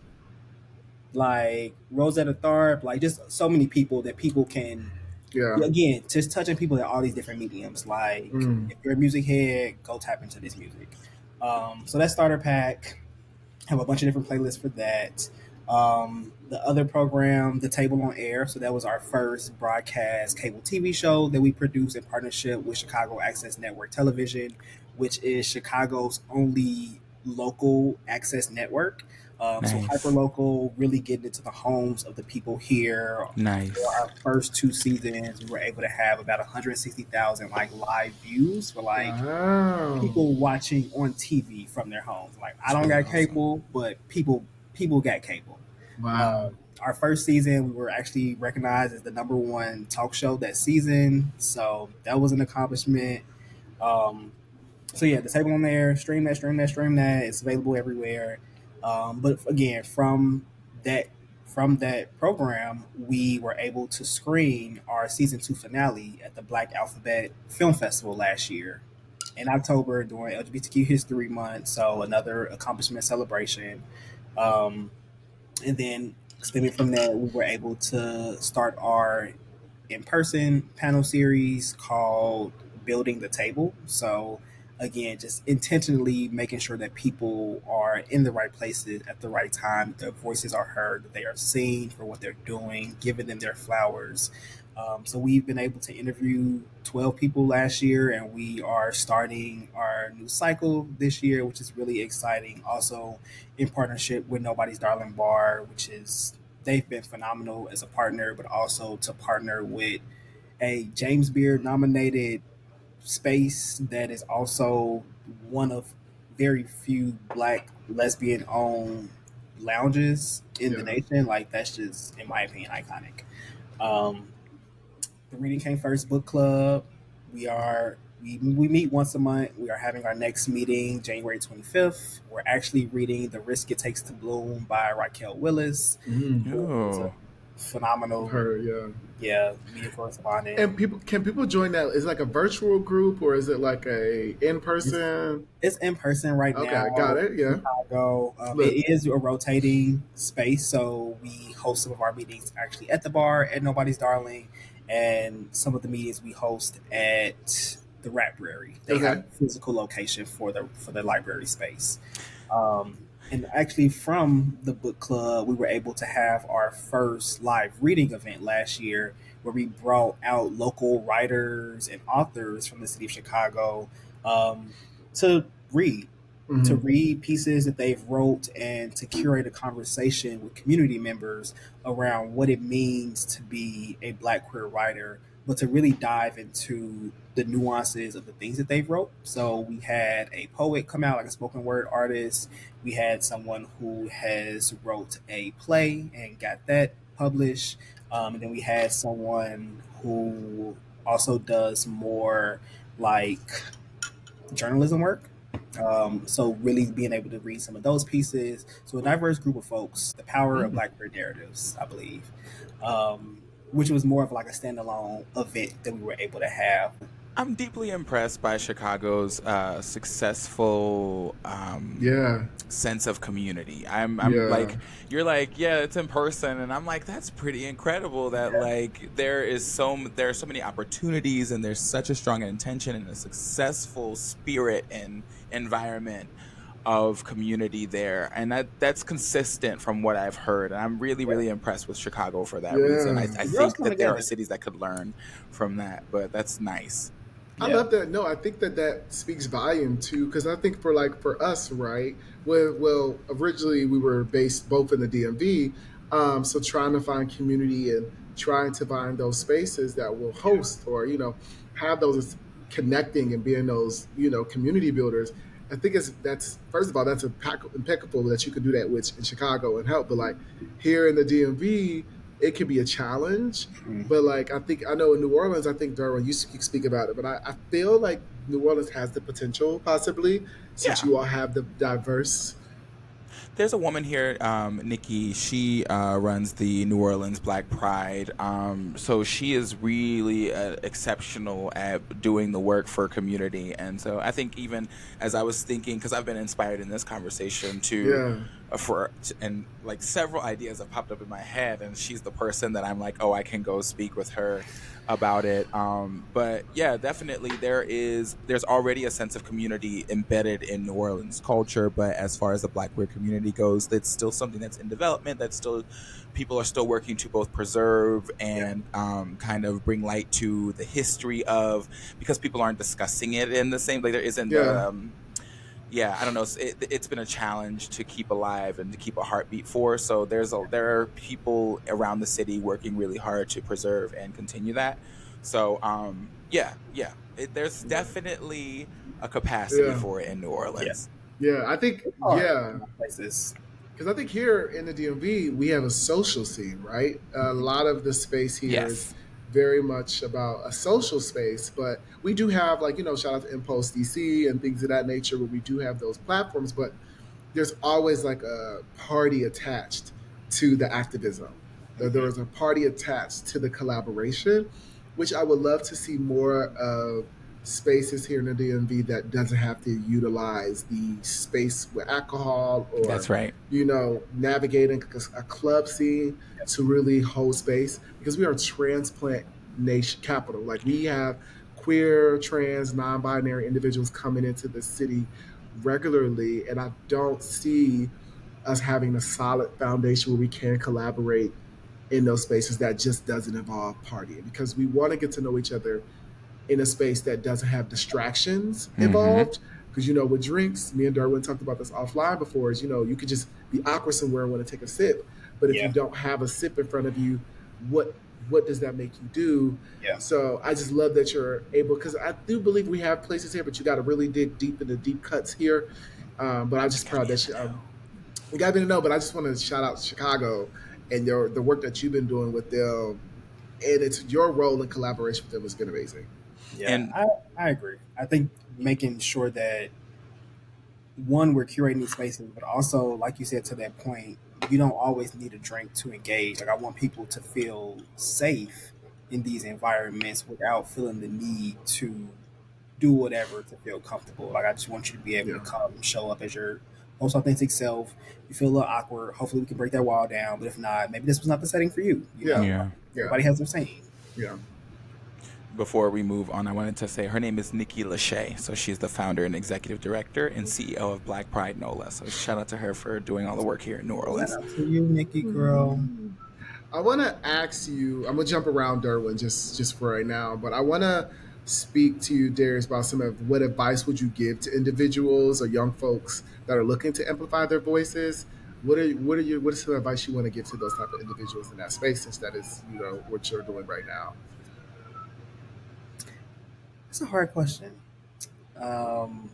like Rosetta Tharpe, like just so many people that people can. Yeah. Again, just touching people at all these different mediums. Like, Mm. if you're a music head, go tap into this music. So that Starter Pack, have a bunch of different playlists for that. The other program, The Table on Air, so that was our first broadcast cable TV show that we produced in partnership with Chicago Access Network Television, which is Chicago's only local access network. So hyper Nice. local, really getting into the homes of the people here. For Nice. our first two seasons, we were able to have about 160,000 like live views for like Wow. people watching on TV from their homes. Like I It's don't really got awesome. cable, but people got cable. Wow. Our first season, we were actually recognized as the number one talk show that season, so that was an accomplishment. Um, so yeah, the table on there, stream that, stream that, stream that. It's available everywhere. But again, that from that program, we were able to screen our season two finale at the Black Alphabet Film Festival last year in October during LGBTQ History Month. So another accomplishment celebration. Um, and then stemming from that, we were able to start our in-person panel series called Building the Table. So again, just intentionally making sure that people are in the right places at the right time, that their voices are heard, that they are seen for what they're doing, giving them their flowers. So we've been able to interview 12 people last year, and we are starting our new cycle this year, which is really exciting. Also, in partnership with Nobody's Darling Bar, which is they've been phenomenal as a partner, but also to partner with a James Beard nominated space that is also one of very few black lesbian owned lounges in the Yeah. nation. Like that's just, in my opinion, iconic. Um, the Reading Came First book club. We meet once a month. We are having our next meeting January 25th. We're actually reading The Risk It Takes to Bloom by Raquel Willis, Mm. who is a Oh, I've phenomenal, heard, yeah. yeah, media correspondent. And can people join that? Is it like a virtual group or is it like a in It's, person? it's in person right Okay, got now it. in Yeah. Chicago. Look. It is a rotating space, so we host some of our meetings actually at the bar at Nobody's Darling, and some of the meetings we host at the Library. They have Okay. a physical location for the library space. And actually, from the book club, we were able to have our first live reading event last year where we brought out local writers and authors from the city of Chicago um, to read. To Hmm. read pieces that they've wrote and to curate a conversation with community members around what it means to be a black queer writer, but to really dive into the nuances of the things that they've wrote. So we had a poet come out, like a spoken word artist. We had someone who has wrote a play and got that published. And then we had someone who also does more like journalism work. So really being able to read some of those pieces. So a diverse group of folks, the power of Black queer narratives, I believe, which was more of like a standalone event that we were able to have. I'm deeply impressed by Chicago's successful Yeah. sense of community. I'm Yeah. like, you're like, yeah, it's in person, and I'm like, that's pretty incredible. That like there are so many opportunities, and there's such a strong intention and a successful spirit and environment of community there, and that's consistent from what I've heard. And I'm really Yeah. really impressed with Chicago for that reason. I Yeah. I The girls think come that there are together. cities that could learn from that, but that's nice. I Yeah. love that. No, I think that speaks volume too, because I think for us, right? Well, originally we were based both in the DMV, so trying to find community and trying to find those spaces that will host or have those connecting and being those community builders. I think that's first of all that's impeccable that you can do that with in Chicago and help, but like here in the DMV, it can be a challenge. Mm. But like I know in New Orleans, I think Derwin, you speak about it, but I feel like New Orleans has the potential possibly since Yeah. you all have the diverse. There's a woman here, Nikki. She runs the New Orleans Black Pride. So she is really exceptional at doing the work for community. And so I think even as I was thinking, because I've been inspired in this conversation to Yeah. for and like several ideas have popped up in my head, and she's the person that I'm like, oh, I can go speak with her about it. But yeah, definitely there's already a sense of community embedded in New Orleans culture, but as far as the Black queer community goes, that's still something that's in development. That's still people are still working to both preserve and kind of bring light to the history of, because people aren't discussing it in the same, like there isn't Yeah. the yeah, I don't know. It's been a challenge to keep alive and to keep a heartbeat for. So there are people around the city working really hard to preserve and continue that. So there's definitely a capacity Yeah. for it in New Yeah, Orleans. Yeah. I think, it's hard yeah. in some places. Because I think here in the DMV, we have a social scene, right? A lot of the space here is Yes. very much about a social space, but we do have, like, shout out to Impulse DC and things of that nature where we do have those platforms, but there's always like a party attached to the activism. There is a party attached to the collaboration, which I would love to see more of spaces here in the DMV that doesn't have to utilize the space with alcohol or, That's right. navigating a club scene to really hold space, because we are transplant nation capital. Like, we have queer, trans, non-binary individuals coming into the city regularly, and I don't see us having a solid foundation where we can collaborate in those spaces that just doesn't involve partying, because we want to get to know each other in a space that doesn't have distractions Mm-hmm. involved. Because, with drinks, me and Derwin talked about this offline before, is, you could just be awkward somewhere and want to take a sip. But if you Yeah, don't have a sip in front of you, what does that make you do? yeah, So I just love that you're able, because I do believe we have places here, but you got to really dig deep into deep cuts here. But I'm just Gotta proud be in that the know. we got to know. But I just want to shout out Chicago and the work that you've been doing with them, and it's your role in collaboration with them has been amazing. yeah. And I agree. I think making sure that one, we're curating these spaces, but also, like you said, to that point, you don't always need a drink to engage. Like, I want people to feel safe in these environments without feeling the need to do whatever to feel comfortable. Like, I just want you to be able to Yeah, come, show up as your most authentic self. You feel a little awkward. Hopefully, we can break that wall down. But if not, maybe this was not the setting for you. yeah, yeah, yeah, Everybody has their saying. yeah. before we move on, I wanted to say her name is Nikki Lachey. So she's the founder and executive director and CEO of Black Pride NOLA. So shout out to her for doing all the work here in New Shout Orleans. out to you, Nikki girl. I want to ask you. I'm gonna jump around Derwin just for right now, but I want to speak to you, Darius, about some of what advice would you give to individuals or young folks that are looking to amplify their voices. What is some advice you want to give to those type of individuals in that space, since that is what you're doing right now? It's a hard question. Um,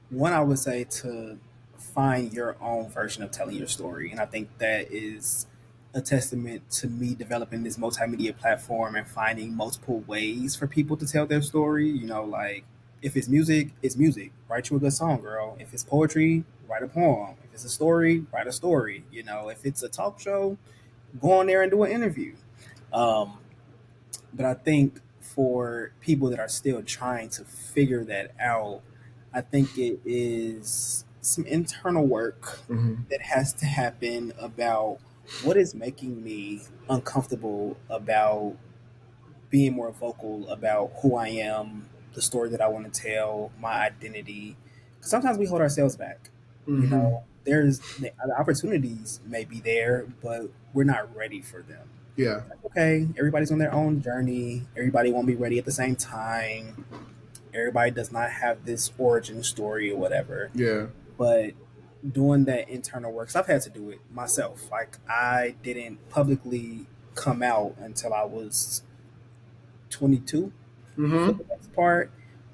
One, I would say to find your own version of telling your story. And I think that is a testament to me developing this multimedia platform and finding multiple ways for people to tell their story. Like, if it's music, it's music. Write you a good song, girl. If it's poetry, write a poem. If it's a story, write a story. If it's a talk show, go on there and do an interview. Um, but I think for people that are still trying to figure that out, I think it is some internal work Mm-hmm. that has to happen about what is making me uncomfortable about being more vocal about who I am, the story that I want to tell, my identity. 'Cause sometimes we hold ourselves back. Mm-hmm. The opportunities may be there, but we're not ready for them. Yeah. Okay, everybody's on their own journey. Everybody won't be ready at the same time. Everybody does not have this origin story or whatever. Yeah. But doing that internal work, 'cause I've had to do it myself. Like, I didn't publicly come out until I was 22 for Mm-hmm. the most part.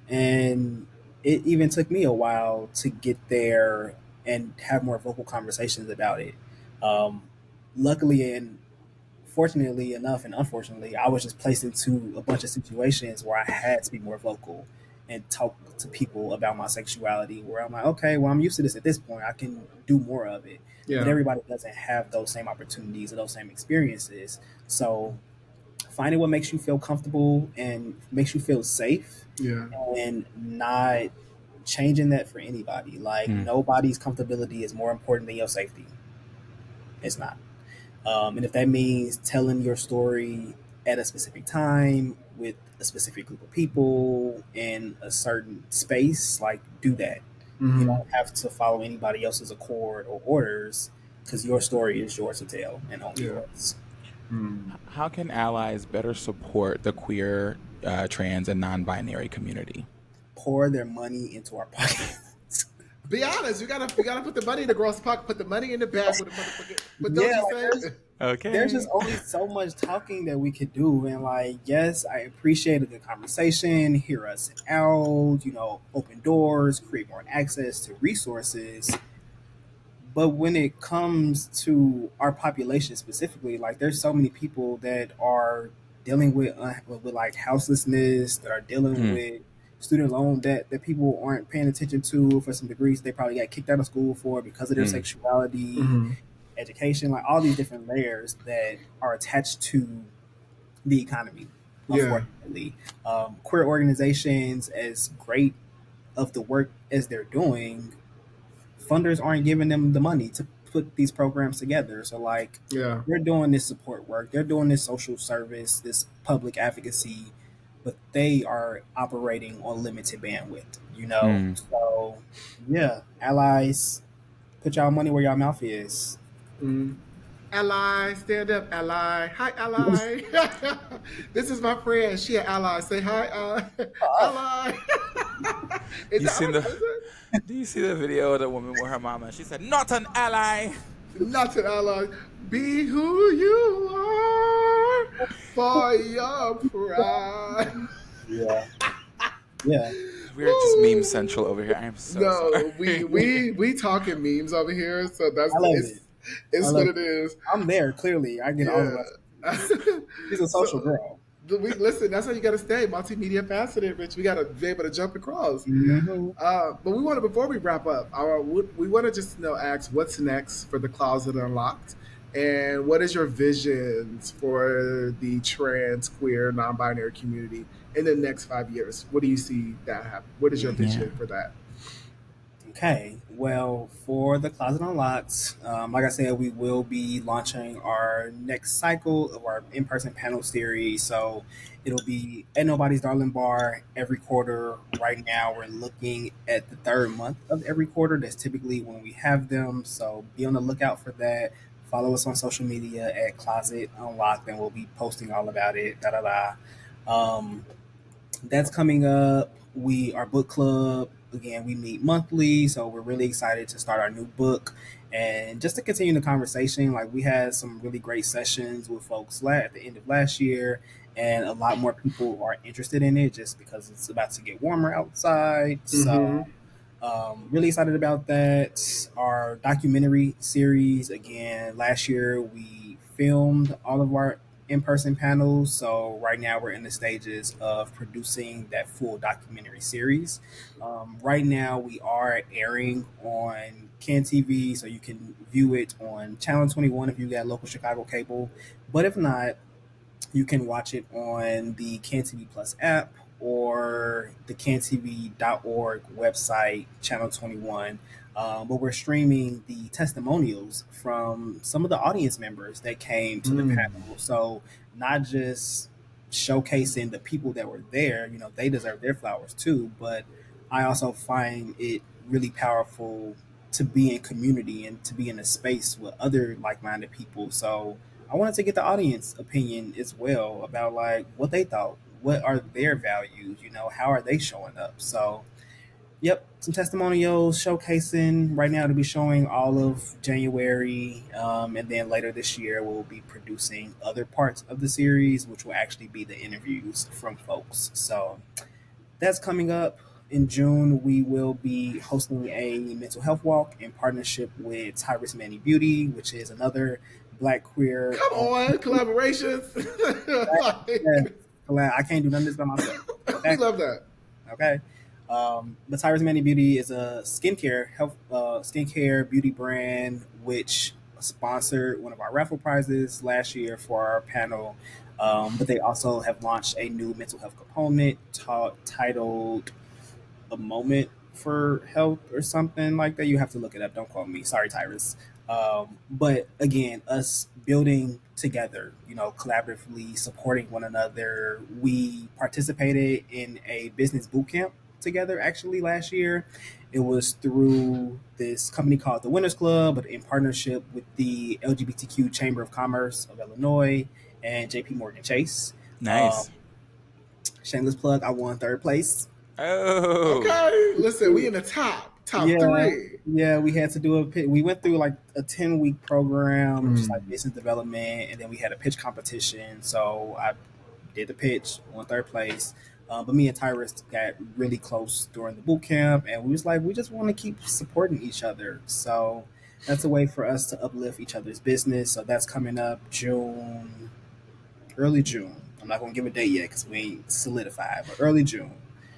And it even took me a while to get there and have more vocal conversations about it. Um, Luckily and fortunately enough and unfortunately, I was just placed into a bunch of situations where I had to be more vocal and talk to people about my sexuality, where I'm like, okay, well, I'm used to this at this point. I can do more of it. But Yeah. everybody doesn't have those same opportunities or those same experiences. So finding what makes you feel comfortable and makes you feel safe, Yeah. and not changing that for anybody. Like, Hmm. nobody's comfortability is more important than your safety. It's not. And if that means telling your story at a specific time with a specific group of people in a certain space, like do that. You Mm-hmm. don't have to follow anybody else's accord or orders because your story is yours to tell and only Yeah. yours. Mm. How can allies better support the queer, trans, and non-binary community? Pour their money into our pockets. Be honest. You gotta put the money in the girl's pocket. Put the money in the bag with the motherfucker. But don't Yeah, you like say? there's Okay. just only so much talking that we could do. And like, yes, I appreciate a good conversation, hear us out, open doors, create more access to resources. But when it comes to our population specifically, like there's so many people that are dealing with like houselessness, that are dealing Mm, with student loan debt that people aren't paying attention to for some degrees they probably got kicked out of school for because of their mm, sexuality, Mm-hmm. education, like all these different layers that are attached to the economy. Yeah. Unfortunately, queer organizations, as great of the work as they're doing, funders aren't giving them the money to put these programs together. So like Yeah. they're doing this support work, they're doing this social service, this public advocacy, but they are operating on limited bandwidth. mm. So yeah, allies, put y'all money where y'all mouth is. Mm. Ally, stand up, ally. Hi, ally. This is my friend. She an ally. Say hi, ally. Is You that seen what the? is it? Do you see the video of the woman with her mama? She said, "Not an ally." Not an ally. Be who you are for your pride. Yeah. Yeah. We're just meme central over here. I am so No, sorry. we talking memes over here, so I love it. I it's what love it it. is. I'm there, clearly. I get all the Yeah. recipes. She's a social So girl. we listen. That's how you got to stay multimedia faceted, Rich. We got to be able to jump across. Hmm. But we want to before we wrap up, we want to just ask what's next for the Closet Unlocked, and what is your visions for the trans, queer, non-binary community in the next 5 years? What do you see that happen? What is your Yeah. vision for that? Okay, well, for the Closet Unlocked, like I said, we will be launching our next cycle of our in person panel series. So it'll be at Nobody's Darling Bar every quarter. Right now, we're looking at the third month of every quarter. That's typically when we have them. So be on the lookout for that. Follow us on social media at Closet Unlocked, and we'll be posting all about it. Da da da. Um, that's coming up. Our book club, again, we meet monthly, so we're really excited to start our new book and just to continue the conversation. Like we had some really great sessions with folks at the end of last year, and a lot more people are interested in it just because it's about to get warmer outside. Mm-hmm. So really excited about that. Our documentary series, again, last year we filmed all of our in person panels. So right now we're in the stages of producing that full documentary series. Right now we are airing on Can TV, so you can view it on Channel 21 if you got local Chicago cable. But if not, you can watch it on the Can TV Plus app or the cantv.org website, Channel 21. But we're streaming the testimonials from some of the audience members that came to the Mm. panel. So, not just showcasing the people that were there, they deserve their flowers too. But I also find it really powerful to be in community and to be in a space with other like minded people. So, I wanted to get the audience opinion as well about like what they thought, what are their values, how are they showing up. So, yep, some testimonials showcasing right now to be showing all of January, and then later this year we'll be producing other parts of the series, which will actually be the interviews from folks. So that's coming up. In June, we will be hosting a mental health walk in partnership with Tyrus Manny Beauty, which is another Black queer Come owned. on, collaborations. Yeah, I can't do none of this by myself. We Okay. love that. Okay. But Tyrus Manny Beauty is a skincare beauty brand which sponsored one of our raffle prizes last year for our panel. But they also have launched a new mental health component titled "A Moment for Health" or something like that. You have to look it up. Don't quote me. Sorry, Tyrus. But again, us building together, collaboratively supporting one another. We participated in a business boot camp together actually last year. It was through this company called the Winners Club, but in partnership with the LGBTQ Chamber of Commerce of Illinois and JP Morgan Chase. Um, Nice. Shameless plug, I won third place. Oh. Okay, listen, we in the top Yeah, three. yeah, we had to do a pitch. We went through like a 10-week program, just like Mm. business development, and then we had a pitch competition. So I did the pitch, won third place. But me and Tyrus got really close during the boot camp, and we was like, we just want to keep supporting each other. So that's a way for us to uplift each other's business. So that's coming up June, early June. I'm not gonna give a date yet because we ain't solidified, but early June.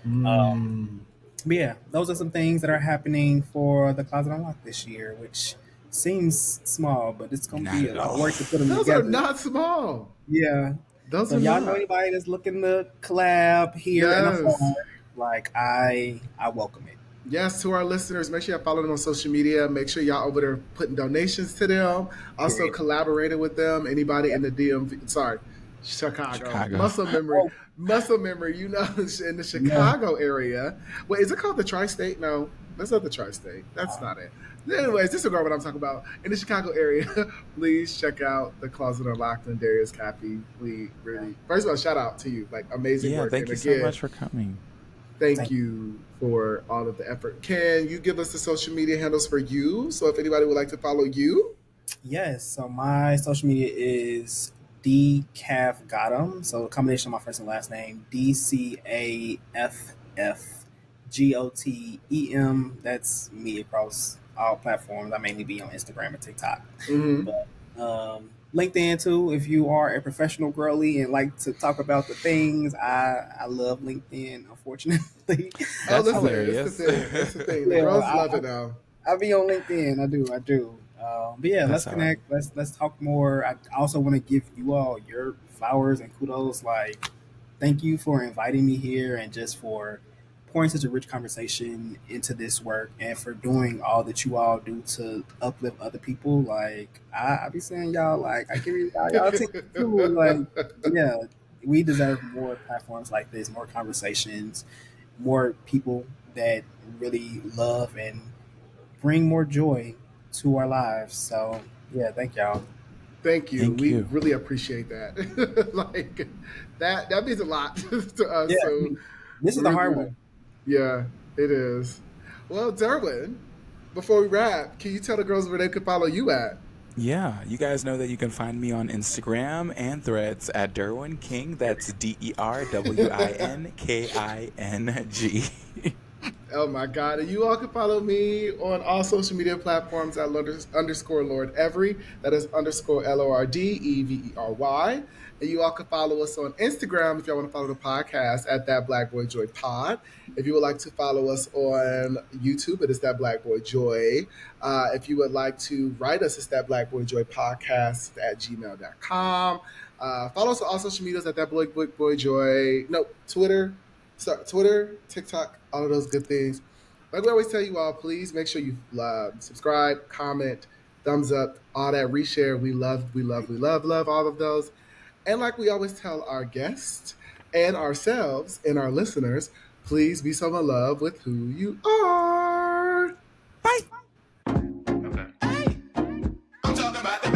Mm. But yeah, those are some things that are happening for the Closet Unlocked this year, which seems small, but it's going to Not be a at lot of all. work to put them Those are together. not small. Yeah. Those So are if y'all know not. anybody that's looking to collab here in a Yes. farm, like I welcome it. Yes, to our listeners, make sure y'all follow them on social media. Make sure y'all over there putting donations to them. Also Period. collaborating with them. Anybody Yep. in the DMV, sorry, Chicago. Chicago. Oh, Muscle memory, in the yeah. Chicago area. Wait, is it called the Tri-State? No, that's not the Tri-State. That's not it. Anyways, disregard what I'm talking about. In the Chicago area, please check out the Closet Unlocked and Darius Caffey. We really, first of all, shout out to you. Like, amazing Yeah, work. thank And you so again, much for coming. thank you for all of the effort. Can you give us the social media handles for you? So if anybody would like to follow you, Yes. So my social media is DCAFGotham. So a combination of my first and last name, DCAFFGOTEM. That's me across all platforms. I mainly be on Instagram and TikTok. mm-hmm. But LinkedIn too, if you are a professional girly and like to talk about the things, I love LinkedIn, unfortunately. Oh, That's listen, it's the hilarious. thing. It's the thing. The Yeah, girls love it now. I be on LinkedIn. I do. But yeah, let's That's all right. connect. Let's talk more. I also want to give you all your flowers and kudos. Like, thank you for inviting me here and just for pouring such a rich conversation into this work and for doing all that you all do to uplift other people. Like, I be saying y'all, like, I give y'all tickets too. Like, yeah, we deserve more platforms like this, more conversations, more people that really love and bring more joy to our lives. So yeah, thank y'all. Thank you. Thank We you. really appreciate that. Like that means a lot to Yeah, us. So this is the really, hard really, way. yeah, it is. Well, Derwin, before we wrap, can you tell the girls where they could follow you at? Yeah, you guys know that you can find me on Instagram and Threads at Derwin King. That's DerwinKing. Oh my God. And you all can follow me on all social media platforms at underscore Lord Every. That is underscore LORDEVERY. And you all can follow us on Instagram if y'all want to follow the podcast at That Black Boy Joy Pod. If you would like to follow us on YouTube, it is That Black Boy Joy. If you would like to write us, it's That Black Boy Joy Podcast at gmail.com. Follow us on all social medias at That Boy Joy. No, Twitter, TikTok, all of those good things. Like we always tell you all, please make sure you subscribe, comment, thumbs up, all that, reshare. We love all of those. And like we always tell our guests and ourselves and our listeners, please be so in love with who you are. Bye. I'm talking about the